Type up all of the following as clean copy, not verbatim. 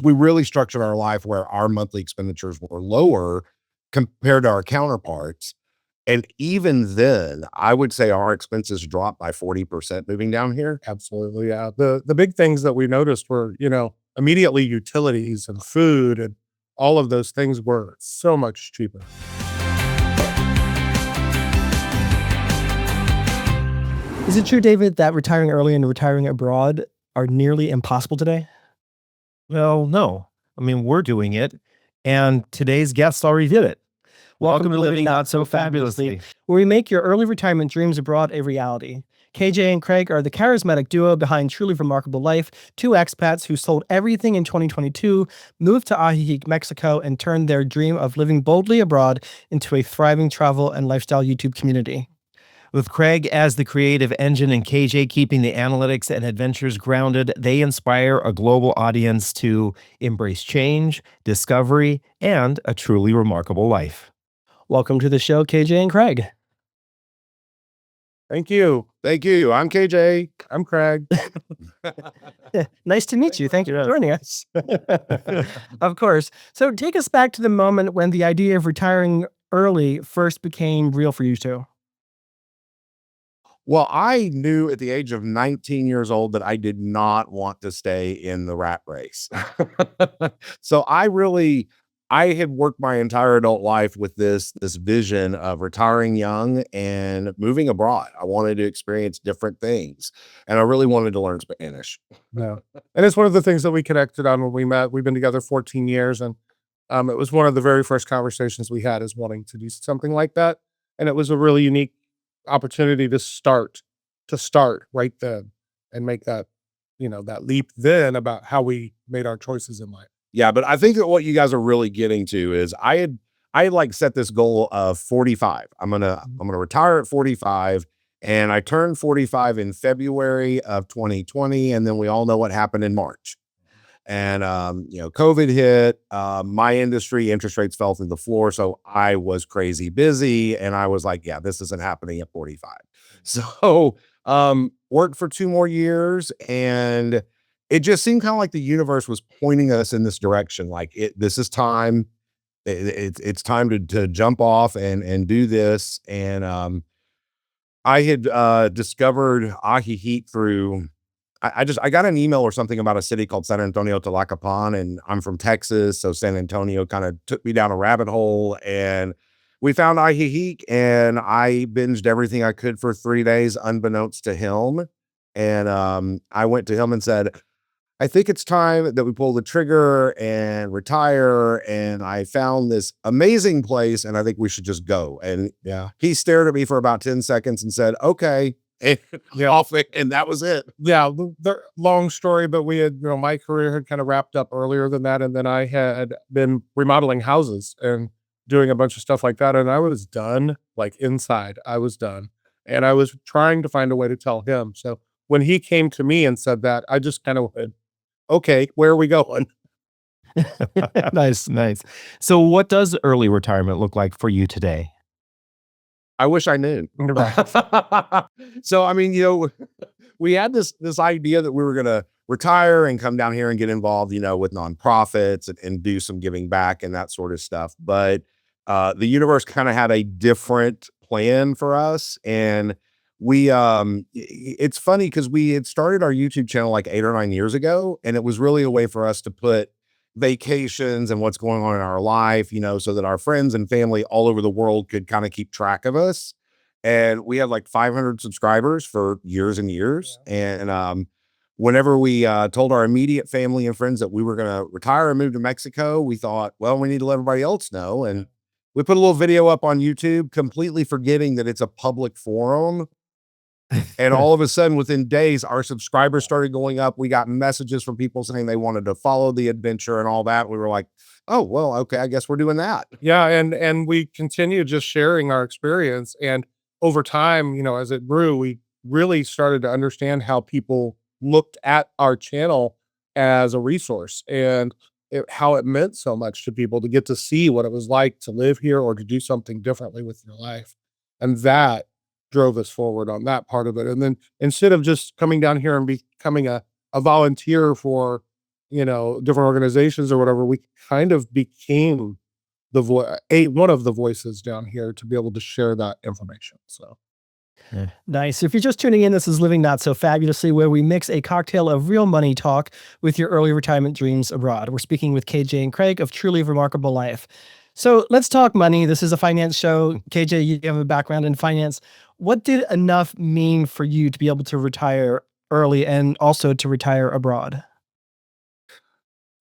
We really structured our life where our monthly expenditures were lower compared to our counterparts. And even then, I would say our expenses dropped by 40% moving down here. Absolutely, yeah. The big things that we noticed were, immediately utilities and food and all of those things were so much cheaper. Is it true, David, that retiring early and retiring abroad are nearly impossible today? Well, no. I mean, we're doing it, and today's guest already did it. Welcome to Living Not So Fabulously. Where we make your early retirement dreams abroad a reality. KJ and Craig are the charismatic duo behind Truly Remarkable Life, two expats who sold everything in 2022, moved to Ajijic, Mexico, and turned their dream of living boldly abroad into a thriving travel and lifestyle YouTube community. With Craig as the creative engine and KJ keeping the analytics and adventures grounded, they inspire a global audience to embrace change, discovery, and a truly remarkable life. Welcome to the show, KJ and Craig. Thank you. Thank you. I'm KJ. I'm Craig. Nice to meet you. Thank you for joining us. Of course. So take us back to the moment when the idea of retiring early first became real for you two. Well, I knew at the age of 19 years old that I did not want to stay in the rat race. So I had worked my entire adult life with this vision of retiring young and moving abroad. I wanted to experience different things, and I really wanted to learn Spanish. Yeah. And it's one of the things that we connected on when we met. We've been together 14 years, and it was one of the very first conversations we had is wanting to do something like that. And it was a really unique opportunity to start right then and make that, that leap then about how we made our choices in life. Yeah, but I think that what you guys are really getting to is I had like set this goal of 45. I'm gonna retire at 45, and I turned 45 in February of 2020, and then we all know what happened in March. And COVID hit. My industry, interest rates fell through the floor, so I was crazy busy, and I was like, "Yeah, this isn't happening at 45." So worked for 2 more years, and it just seemed kind of like the universe was pointing us in this direction. Like this is time. It's time to jump off and do this. And I had discovered Ajijic through. I got an email or something about a city called San Antonio Tlacopan, and I'm from Texas, so San Antonio kind of took me down a rabbit hole, and we found Ajijic, and I binged everything I could for 3 days, unbeknownst to him. And I went to him and said, I think it's time that we pull the trigger and retire. And I found this amazing place, and I think we should just go. And Yeah. he stared at me for about 10 seconds and said, okay. And off it, and that was it. Yeah. Long story, but we had, my career had kind of wrapped up earlier than that. And then I had been remodeling houses and doing a bunch of stuff like that. And I was done, like inside, I was done. And I was trying to find a way to tell him. So when he came to me and said that, I just kind of went, okay, where are we going? Nice. So what does early retirement look like for you today? I wish I knew. So, I mean, we had this idea that we were going to retire and come down here and get involved, with nonprofits and do some giving back and that sort of stuff. But the universe kind of had a different plan for us. And it's funny because we had started our YouTube channel like 8 or 9 years ago, and it was really a way for us to put vacations and what's going on in our life, so that our friends and family all over the world could kind of keep track of us. And we had like 500 subscribers for years and years. Yeah. And whenever we told our immediate family and friends that we were going to retire and move to Mexico, we thought, well, we need to let everybody else know. And we put a little video up on YouTube, completely forgetting that it's a public forum. And all of a sudden, within days, our subscribers started going up. We got messages from people saying they wanted to follow the adventure and all that. We were like, oh, well, okay, I guess we're doing that. Yeah. And we continued just sharing our experience. And over time, as it grew, we really started to understand how people looked at our channel as a resource and how it meant so much to people to get to see what it was like to live here or to do something differently with your life. And that drove us forward on that part of it. And then instead of just coming down here and becoming a volunteer for different organizations or whatever, we kind of became one of the voices down here to be able to share that information. So Nice. If you're just tuning in, this is Living Not So Fabulously, where we mix a cocktail of real money talk with your early retirement dreams abroad. We're speaking with KJ and Craig of Truly Remarkable Life. So let's talk money. This is a finance show. KJ, you have a background in finance. What did enough mean for you to be able to retire early and also to retire abroad?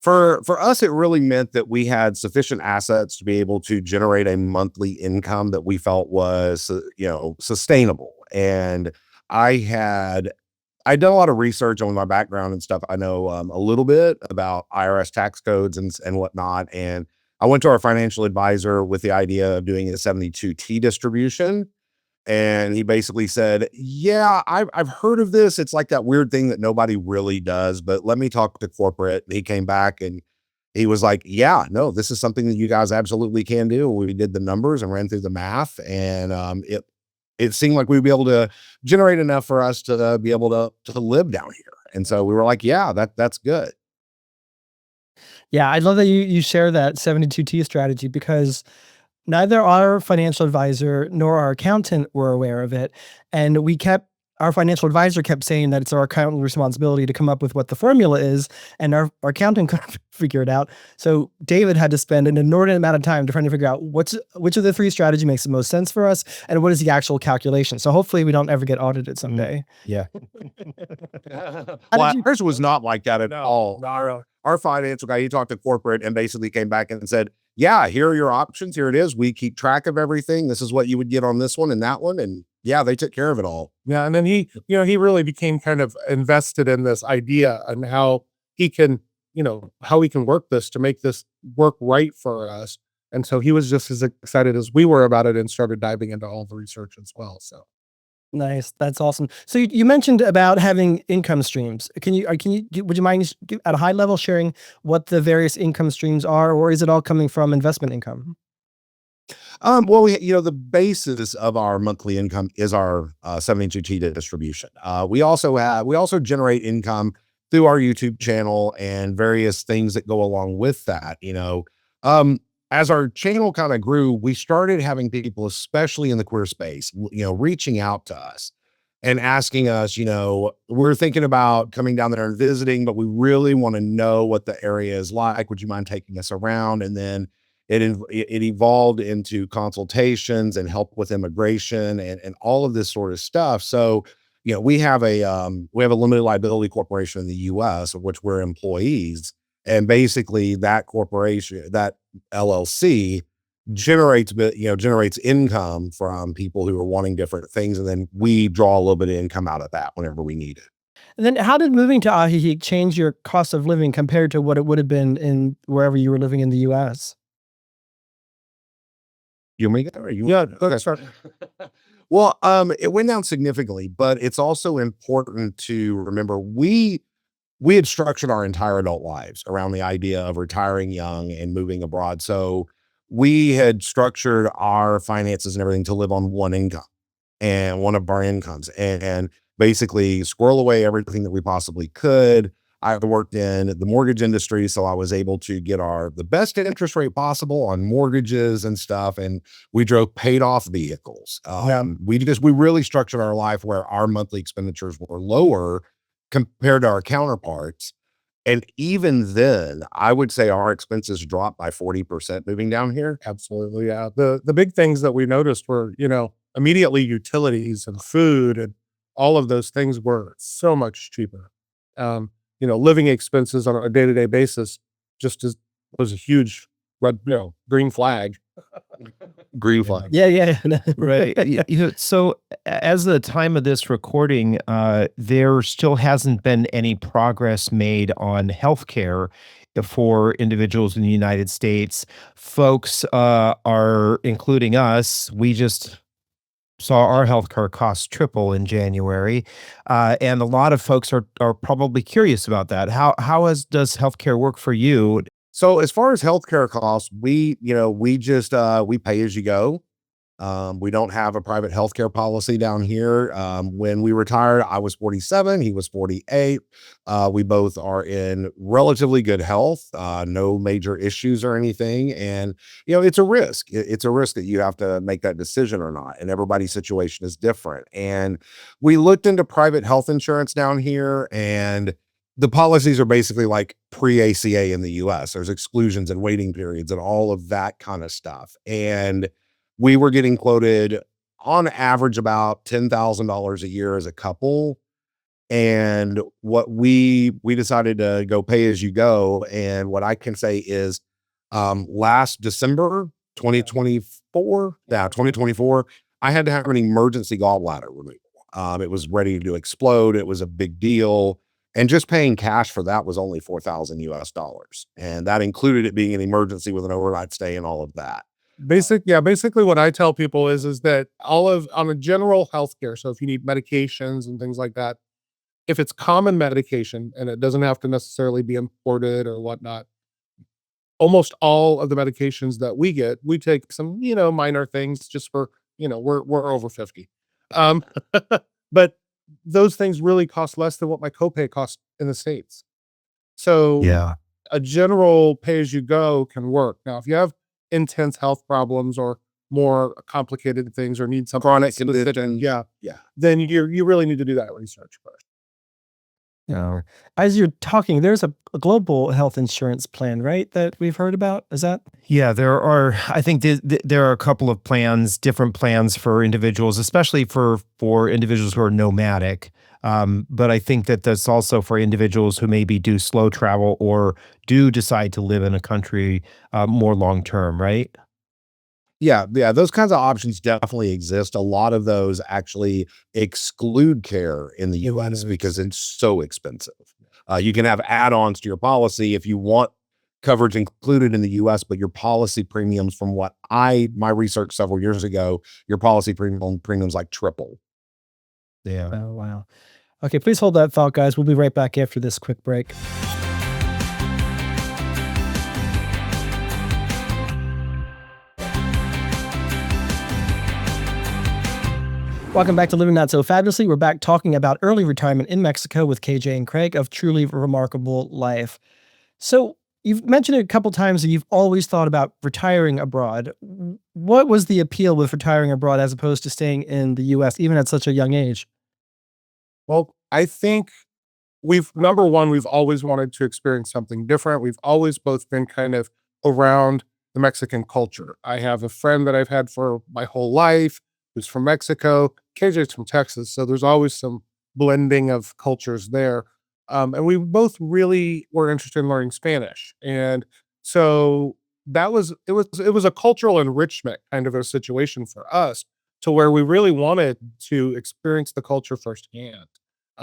For us, it really meant that we had sufficient assets to be able to generate a monthly income that we felt was, sustainable. And I'd done a lot of research on my background and stuff. I know a little bit about IRS tax codes and whatnot. And I went to our financial advisor with the idea of doing a 72T distribution. And he basically said, yeah, I've heard of this. It's like that weird thing that nobody really does, but let me talk to corporate. And he came back and he was like, yeah, no, this is something that you guys absolutely can do. We did the numbers and ran through the math, and it seemed like we'd be able to generate enough for us to be able to live down here. And so we were like, yeah, that's good. Yeah, I love that you share that 72T strategy, because neither our financial advisor nor our accountant were aware of it. And our financial advisor kept saying that it's our accountant's responsibility to come up with what the formula is. And our accountant couldn't figure it out. So David had to spend an inordinate amount of time trying to figure out which of the three strategies makes the most sense for us and what is the actual calculation. So hopefully we don't ever get audited someday. Yeah. Well, ours was not like that at all. not really. Our financial guy, he talked to corporate and basically came back and said, yeah, here are your options. Here it is. We keep track of everything. This is what you would get on this one and that one. And yeah, they took care of it all. Yeah. And then he really became kind of invested in this idea and how he can work this to make this work right for us. And so he was just as excited as we were about it and started diving into all the research as well. So. Nice. That's awesome. So you mentioned about having income streams. Would you mind at a high level sharing what the various income streams are, or is it all coming from investment income? Well, the basis of our monthly income is our 72T distribution. We also generate income through our YouTube channel and various things that go along with that. As our channel kind of grew, we started having people, especially in the queer space, reaching out to us and asking us, we're thinking about coming down there and visiting, but we really want to know what the area is like. Would you mind taking us around? And then it evolved into consultations and help with immigration and all of this sort of stuff. So, we have a limited liability corporation in the US of which we're employees. And basically that corporation, that LLC generates income from people who are wanting different things. And then we draw a little bit of income out of that whenever we need it. And then how did moving to Ajijic change your cost of living compared to what it would have been in wherever you were living in the US? You make it or you? Yeah, let's start. Well, it went down significantly, but it's also important to remember we had structured our entire adult lives around the idea of retiring young and moving abroad. So we had structured our finances and everything to live on one income and one of our incomes and basically squirrel away everything that we possibly could. I worked in the mortgage industry, so I was able to get the best interest rate possible on mortgages and stuff. And we drove paid off vehicles. We really structured our life where our monthly expenditures were lower compared to our counterparts. And even then, I would say our expenses dropped by 40% moving down here. Absolutely. Yeah. The big things that we noticed were, immediately utilities and food and all of those things were so much cheaper. Living expenses on a day-to-day basis was a huge green flag. Green flag. Yeah. Right. So as the time of this recording, there still hasn't been any progress made on healthcare for individuals in the United States. Folks are, including us, we just saw our healthcare costs triple in January. And a lot of folks are probably curious about that. How does healthcare work for you? So as far as healthcare costs, we pay as you go. We don't have a private healthcare policy down here. When we retired, I was 47, he was 48. We both are in relatively good health, no major issues or anything. And, it's a risk. It's a risk that you have to make that decision or not. And everybody's situation is different. And we looked into private health insurance down here, and the policies are basically like pre-ACA in the US. There's exclusions and waiting periods and all of that kind of stuff. And we were getting quoted on average about $10,000 a year as a couple. And what we decided to go pay as you go. And what I can say is, last December, 2024, I had to have an emergency gallbladder removal. It was ready to explode. It was a big deal. And just paying cash for that was only $4,000. And that included it being an emergency with an overnight stay and all of that. Basically what I tell people is that on a general healthcare, so if you need medications and things like that, if it's common medication and it doesn't have to necessarily be imported or whatnot, almost all of the medications that we take some, minor things just for, we're over 50. But those things really cost less than what my copay costs in the States. So Yeah. a general pay as you go can work. Now, if you have intense health problems or more complicated things or need some Chronic specific, condition. yeah, Yeah. then you really need to do that research first. Yeah. As you're talking, there's a global health insurance plan, right? That we've heard about. Is that? Yeah, I think there are a couple of different plans for individuals, especially for individuals who are nomadic. But I think that that's also for individuals who maybe do slow travel or do decide to live in a country more long term, right? Yeah, those kinds of options definitely exist. A lot of those actually exclude care in the US because it's so expensive. You can have add-ons to your policy if you want coverage included in the US, but your policy premiums, from my research several years ago, your policy premiums like triple. Yeah. Oh, wow. Okay, please hold that thought, guys. We'll be right back after this quick break. Welcome back to Living Not So Fabulously. We're back talking about early retirement in Mexico with KJ and Craig of Truly Remarkable Life. So you've mentioned it a couple times that you've always thought about retiring abroad. What was the appeal with retiring abroad as opposed to staying in the US, even at such a young age? Well, I think number one, we've always wanted to experience something different. We've always both been kind of around the Mexican culture. I have a friend that I've had for my whole life who's from Mexico. KJ's from Texas. So there's always some blending of cultures there. And we both really were interested in learning Spanish. And so it was a cultural enrichment kind of a situation for us, to where we really wanted to experience the culture firsthand.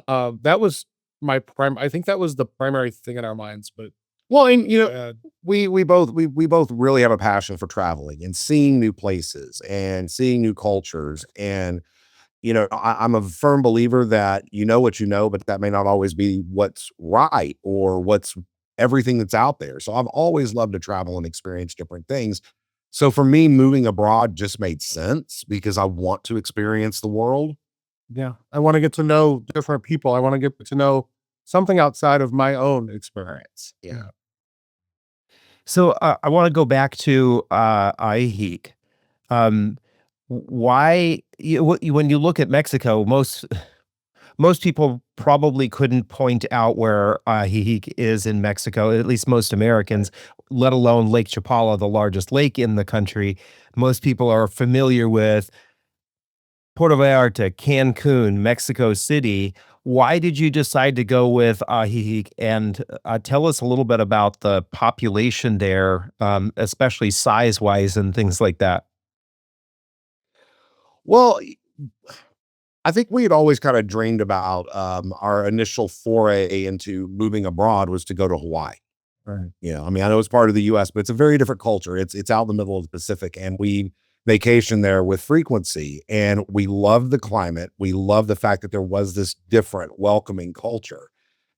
That was I think that was the primary thing in our minds. But Well, and we both really have a passion for traveling and seeing new places and seeing new cultures. And I'm a firm believer that you know what you know, but that may not always be what's right or what's everything that's out there. So I've always loved to travel and experience different things. So for me, moving abroad just made sense because I want to experience the world. yeah, I want to get to know different people. I want to get to know something outside of my own experience. Yeah. So I want to go back to Ajijic. Um, when you look at Mexico, most people probably couldn't point out where Ajijic is in Mexico, at least most Americans, let alone Lake Chapala, the largest lake in the country. Most people are familiar with Puerto Vallarta, Cancun, Mexico City. Why did you decide to go with Ajijic? And tell us a little bit about the population there, especially size-wise and things like that. Well, I think we had always kind of dreamed about our initial foray into moving abroad was to go to Hawaii. Right. I mean, I know it's part of the US, but it's a very different culture. It's out in the middle of the Pacific, and we vacation there with frequency. And we love the climate. We love the fact that there was this different, welcoming culture.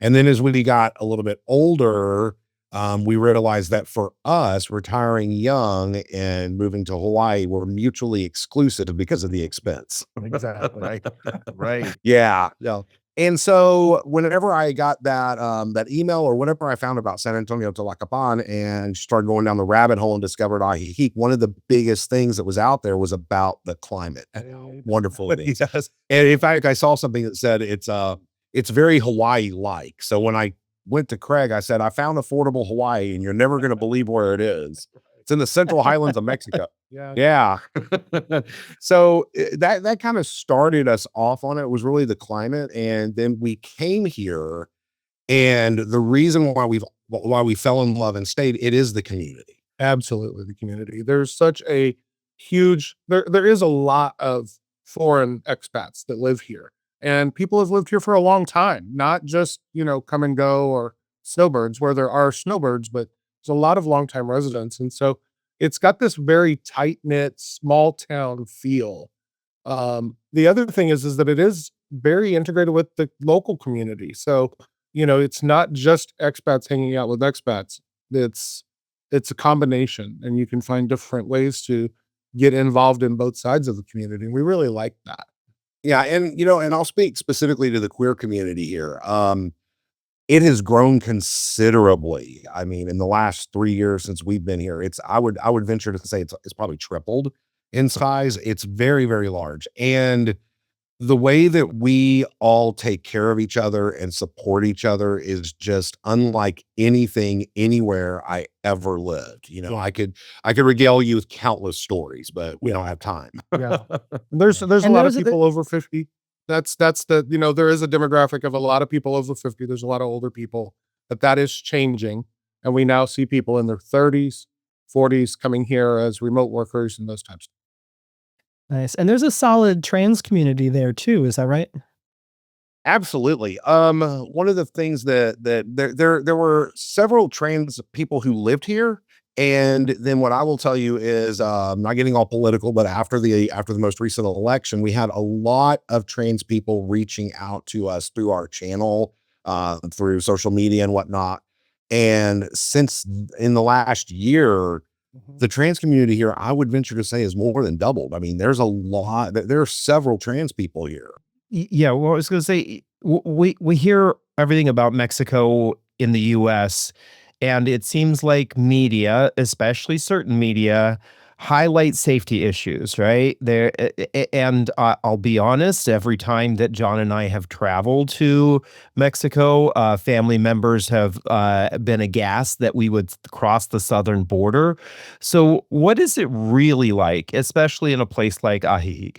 And then as we got a little bit older, we realized that for us, retiring young and moving to Hawaii were mutually exclusive because of the expense. Exactly. Right. Right. Yeah. Yeah. And so whenever I got that email or whatever I found about San Antonio to Tlacopan and started going down the rabbit hole and discovered Ajijic, one of the biggest things that was out there was about the climate and how wonderful it is. Yes. And in fact, I saw something that said it's very Hawaii-like. So when I went to Craig, I said, I found affordable Hawaii and you're never going to believe where it is. It's in the central highlands of Mexico. Yeah. Yeah. So that kind of started us off on it was really the climate. And then we came here, and the reason why we fell in love and stayed, it is the community. Absolutely, the community. There's such a huge there is a lot of foreign expats that live here, and people have lived here for a long time, not just, come and go or snowbirds, where there are snowbirds, but there's a lot of longtime residents, and so it's got this very tight-knit, small town feel. The other thing is that it is very integrated with the local community, so, it's not just expats hanging out with expats. It's it's a combination, and you can find different ways to get involved in both sides of the community, and we really like that. Yeah. And, and I'll speak specifically to the queer community here. It has grown considerably. I mean, in the last 3 years since we've been here, I would venture to say it's probably tripled in size. It's very, very large. And the way that we all take care of each other and support each other is just unlike anything anywhere I ever lived. I could regale you with countless stories, but we don't have time. Yeah. There's a And lot of there's a people over 50. That's there is a demographic of a lot of people over 50. There's a lot of older people, but that is changing. And we now see people in their 30s, 40s coming here as remote workers and those types. Nice. And there's a solid trans community there too, is that right? Absolutely. One of the things that there were several trans people who lived here. And then what I will tell you is, not getting all political, but after the most recent election, we had a lot of trans people reaching out to us through our channel, through social media and whatnot. And since in the last year, the trans community here, I would venture to say, is more than doubled. I mean, there are several trans people here. Yeah, well, I was going to say we hear everything about Mexico in the U.S., and it seems like media, especially certain media, highlight safety issues, right? And I'll be honest, every time that John and I have traveled to Mexico, family members have been aghast that we would cross the southern border. So, what is it really like, especially in a place like Ajijic?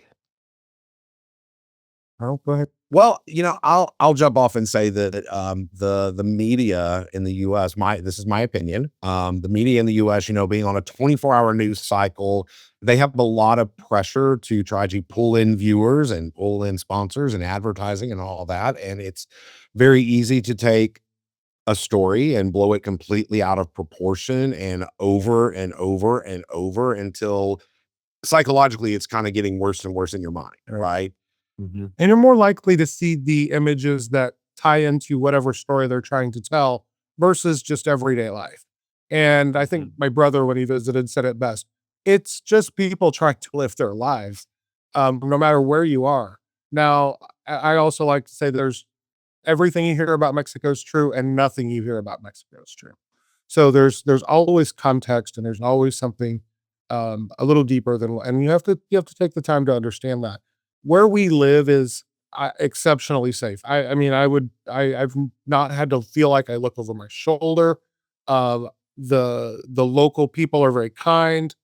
Oh, go ahead. Well, I'll jump off and say that the media in the U.S. This is my opinion. The media in the U.S. Being on a 24-hour news cycle, they have a lot of pressure to try to pull in viewers and pull in sponsors and advertising and all that, and it's very easy to take a story and blow it completely out of proportion and over and over and over until psychologically it's kind of getting worse and worse in your mind, right? And you're more likely to see the images that tie into whatever story they're trying to tell versus just everyday life. And I think my brother, when he visited, said it best. It's just people trying to live their lives, no matter where you are. Now, I also like to say there's everything you hear about Mexico is true and nothing you hear about Mexico is true. So there's always context and there's always something a little deeper than, and you have to take the time to understand that. Where we live is exceptionally safe. I've not had to feel like I look over my shoulder. The local people are very kind.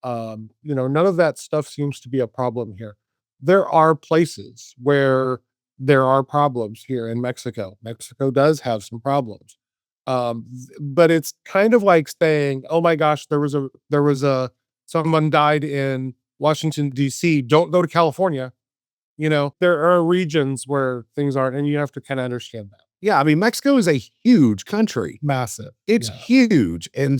None of that stuff seems to be a problem here. There are places where there are problems here in Mexico. Mexico does have some problems. But it's kind of like saying, "Oh my gosh, there was a someone died in Washington D.C. Don't go to California." There are regions where things aren't, and you have to kind of understand that. Yeah, I mean, Mexico is a huge country. Massive. It's Yeah. huge. And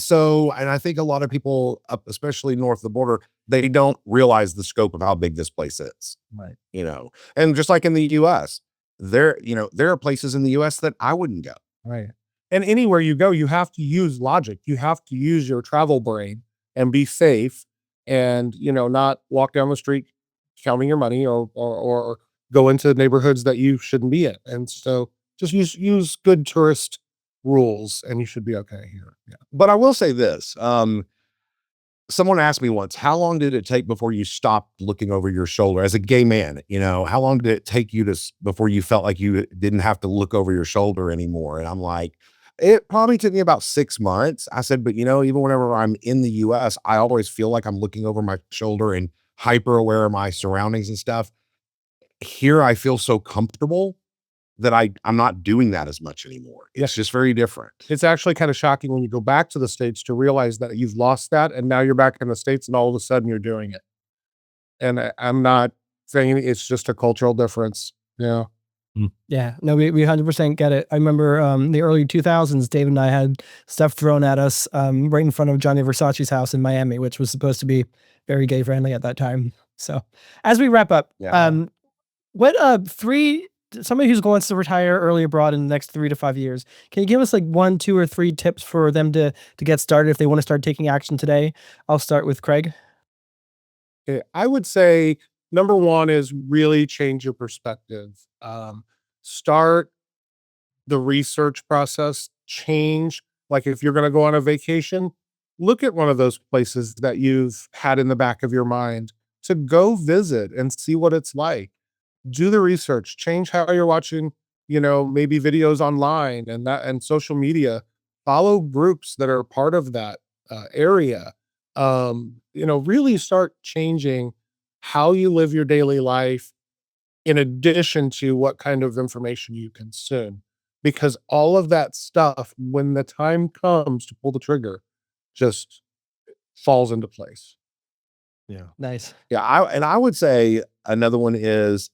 I think a lot of people, especially north of the border, they don't realize the scope of how big this place is. Right. And just like in the US, there are places in the US that I wouldn't go. Right. And anywhere you go, you have to use logic. You have to use your travel brain and be safe and, not walk down the street counting your money or go into neighborhoods that you shouldn't be in. And so just use good tourist rules and you should be okay here. Yeah. But I will say this. Someone asked me once, how long did it take before you stopped looking over your shoulder as a gay man? How long did it take you before you felt like you didn't have to look over your shoulder anymore? And I'm like, it probably took me about 6 months. I said, but even whenever I'm in the US, I always feel like I'm looking over my shoulder and hyper aware of my surroundings and stuff. Here, I feel so comfortable that I'm not doing that as much anymore. It's just very different. It's actually kind of shocking when you go back to the States to realize that you've lost that. And now you're back in the States and all of a sudden you're doing it. And I'm not saying it's just a cultural difference. Yeah. Yeah, no, we 100% get it. I remember the early 2000s, David and I had stuff thrown at us right in front of Johnny Versace's house in Miami, which was supposed to be very gay friendly at that time. So as we wrap up, what somebody who's going to retire early abroad in the next 3 to 5 years, can you give us like 1, 2, or 3 tips for them to get started if they want to start taking action today? I'll start with Craig. Okay, I would say number 1 is really change your perspective. Start the research process, change. Like if you're going to go on a vacation, look at one of those places that you've had in the back of your mind to go visit and see what it's like. Do the research, change how you're watching, maybe videos online and social media. Follow groups that are part of that area. Really start changing how you live your daily life in addition to what kind of information you consume. Because all of that stuff, when the time comes to pull the trigger, just falls into place. Yeah. Nice. Yeah. I would say another one is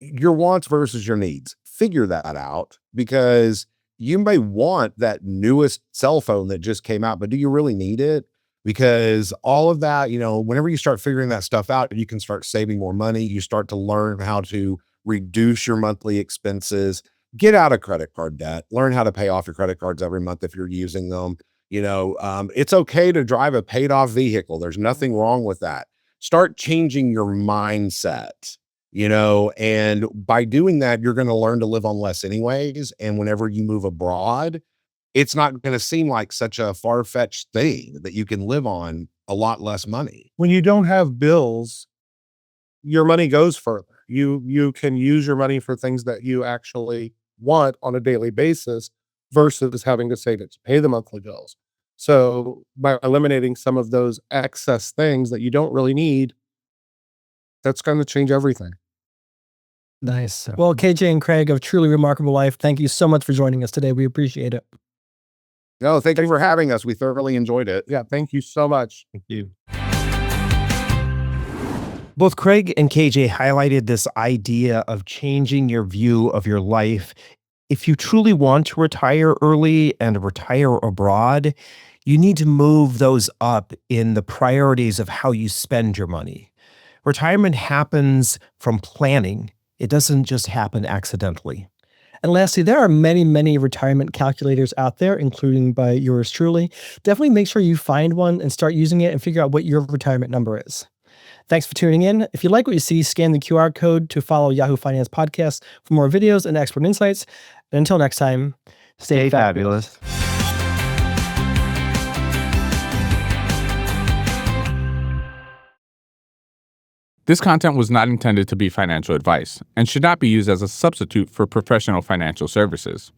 your wants versus your needs. Figure that out, because you may want that newest cell phone that just came out, but do you really need it? Because all of that, whenever you start figuring that stuff out, you can start saving more money. You start to learn how to reduce your monthly expenses, get out of credit card debt, learn how to pay off your credit cards every month if you're using them. It's okay to drive a paid off vehicle. There's nothing wrong with that. Start changing your mindset, and by doing that, you're going to learn to live on less anyways. And whenever you move abroad, it's not going to seem like such a far-fetched thing that you can live on a lot less money. When you don't have bills, your money goes further. You can use your money for things that you actually want on a daily basis versus having to save it to pay the monthly bills. So by eliminating some of those excess things that you don't really need, that's going to change everything. Nice. Well, KJ and Craig of Truly Remarkable Life, thank you so much for joining us today. We appreciate it. No, thank you for having us. We thoroughly enjoyed it. Yeah, thank you so much. Thank you. Both Craig and KJ highlighted this idea of changing your view of your life. If you truly want to retire early and retire abroad, you need to move those up in the priorities of how you spend your money. Retirement happens from planning. It doesn't just happen accidentally. And lastly, there are many, many retirement calculators out there, including by yours truly. Definitely make sure you find one and start using it and figure out what your retirement number is. Thanks for tuning in. If you like what you see, scan the QR code to follow Yahoo Finance Podcast for more videos and expert insights. And until next time, stay fabulous. This content was not intended to be financial advice and should not be used as a substitute for professional financial services.